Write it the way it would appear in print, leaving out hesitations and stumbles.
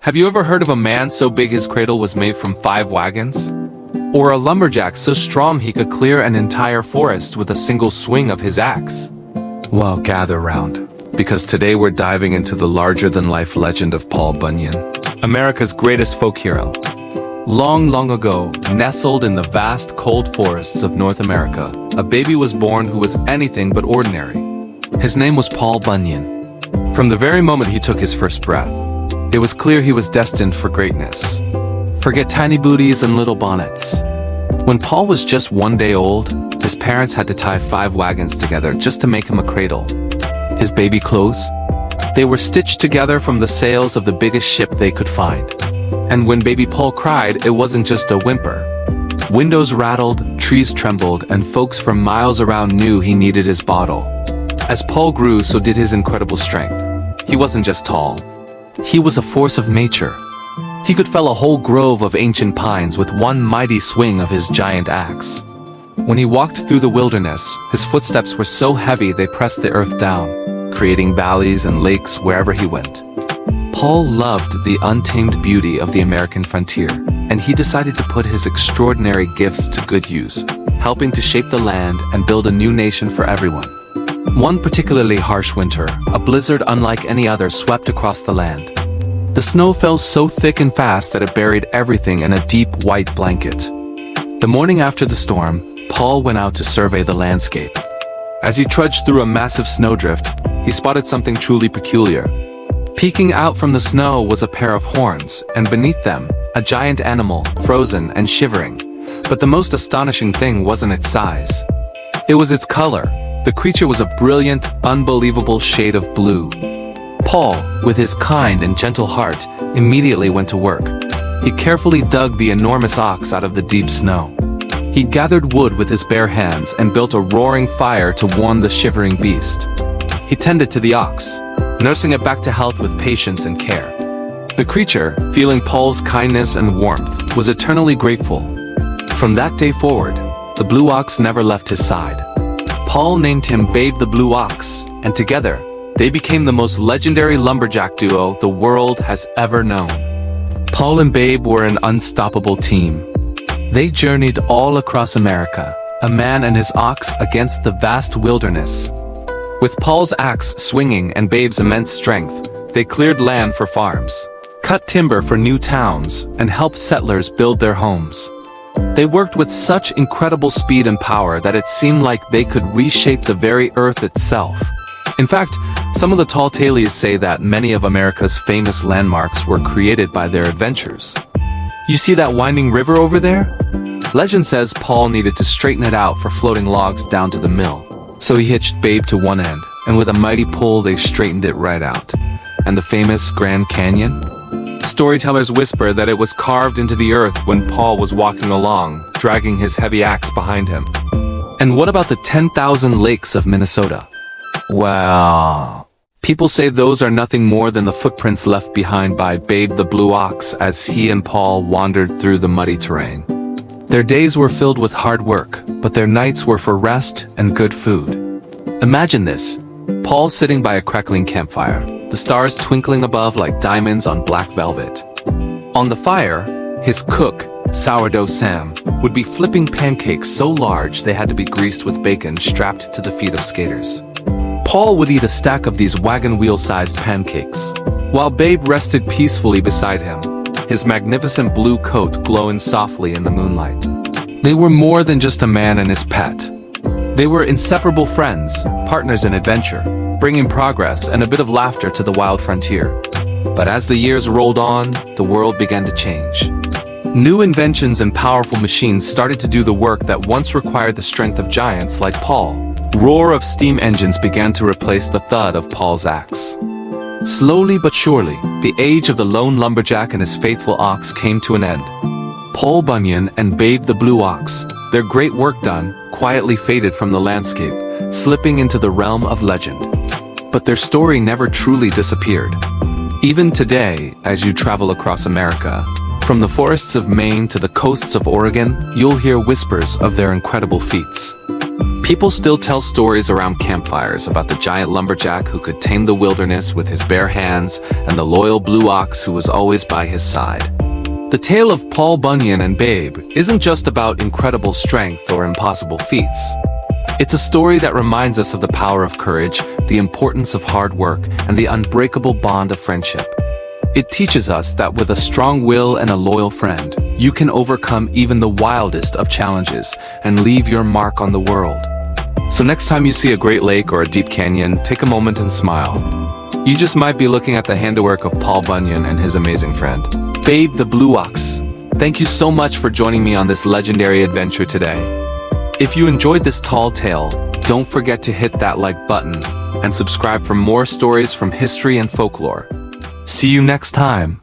Have you ever heard of a man so big his cradle was made from 5 wagons? Or a lumberjack so strong he could clear an entire forest with a single swing of his axe? Well, gather round, because today we're diving into the larger-than-life legend of Paul Bunyan, America's greatest folk hero. Long, long ago, nestled in the vast, cold forests of North America, a baby was born who was anything but ordinary. His name was Paul Bunyan. From the very moment he took his first breath, it was clear he was destined for greatness. Forget tiny booties and little bonnets. When Paul was just 1 day old, his parents had to tie 5 wagons together just to make him a cradle. His baby clothes? They were stitched together from the sails of the biggest ship they could find. And when baby Paul cried, it wasn't just a whimper. Windows rattled, trees trembled, and folks from miles around knew he needed his bottle. As Paul grew, so did his incredible strength. He wasn't just tall. He was a force of nature. He could fell a whole grove of ancient pines with one mighty swing of his giant axe. When he walked through the wilderness, his footsteps were so heavy they pressed the earth down, creating valleys and lakes wherever he went. Paul loved the untamed beauty of the American frontier, and he decided to put his extraordinary gifts to good use, helping to shape the land and build a new nation for everyone. One particularly harsh winter, a blizzard unlike any other swept across the land. The snow fell so thick and fast that it buried everything in a deep white blanket. The morning after the storm, Paul went out to survey the landscape. As he trudged through a massive snowdrift, he spotted something truly peculiar. Peeking out from the snow was a pair of horns, and beneath them, a giant animal, frozen and shivering. But the most astonishing thing wasn't its size. It was its color. The creature was a brilliant, unbelievable shade of blue. Paul, with his kind and gentle heart, immediately went to work. He carefully dug the enormous ox out of the deep snow. He gathered wood with his bare hands and built a roaring fire to warm the shivering beast. He tended to the ox, nursing it back to health with patience and care. The creature, feeling Paul's kindness and warmth, was eternally grateful. From that day forward, the blue ox never left his side. Paul named him Babe the Blue Ox, and together, they became the most legendary lumberjack duo the world has ever known. Paul and Babe were an unstoppable team. They journeyed all across America, a man and his ox against the vast wilderness. With Paul's axe swinging and Babe's immense strength, they cleared land for farms, cut timber for new towns, and helped settlers build their homes. They worked with such incredible speed and power that it seemed like they could reshape the very earth itself. In fact, some of the tall tales say that many of America's famous landmarks were created by their adventures. You see that winding river over there? Legend says Paul needed to straighten it out for floating logs down to the mill. So he hitched Babe to one end, and with a mighty pull they straightened it right out. And the famous Grand Canyon? Storytellers whisper that it was carved into the earth when Paul was walking along, dragging his heavy axe behind him. And what about the 10,000 lakes of Minnesota? Well, people say those are nothing more than the footprints left behind by Babe the Blue Ox as he and Paul wandered through the muddy terrain. Their days were filled with hard work, but their nights were for rest and good food. Imagine this, Paul sitting by a crackling campfire, the stars twinkling above like diamonds on black velvet. On the fire, his cook, Sourdough Sam, would be flipping pancakes so large they had to be greased with bacon strapped to the feet of skaters. Paul would eat a stack of these wagon wheel-sized pancakes, while Babe rested peacefully beside him, his magnificent blue coat glowing softly in the moonlight. They were more than just a man and his pet. They were inseparable friends, partners in adventure, bringing progress and a bit of laughter to the wild frontier. But as the years rolled on, the world began to change. New inventions and powerful machines started to do the work that once required the strength of giants like Paul. Roar of steam engines began to replace the thud of Paul's axe. Slowly but surely, the age of the lone lumberjack and his faithful ox came to an end. Paul Bunyan and Babe the Blue Ox, their great work done, quietly faded from the landscape, slipping into the realm of legend. But their story never truly disappeared. Even today, as you travel across America, from the forests of Maine to the coasts of Oregon, you'll hear whispers of their incredible feats. People still tell stories around campfires about the giant lumberjack who could tame the wilderness with his bare hands and the loyal blue ox who was always by his side. The tale of Paul Bunyan and Babe isn't just about incredible strength or impossible feats. It's a story that reminds us of the power of courage, the importance of hard work, and the unbreakable bond of friendship. It teaches us that with a strong will and a loyal friend, you can overcome even the wildest of challenges and leave your mark on the world. So next time you see a great lake or a deep canyon, take a moment and smile. You just might be looking at the handiwork of Paul Bunyan and his amazing friend, Babe the Blue Ox. Thank you so much for joining me on this legendary adventure today. If you enjoyed this tall tale, don't forget to hit that like button and subscribe for more stories from history and folklore. See you next time.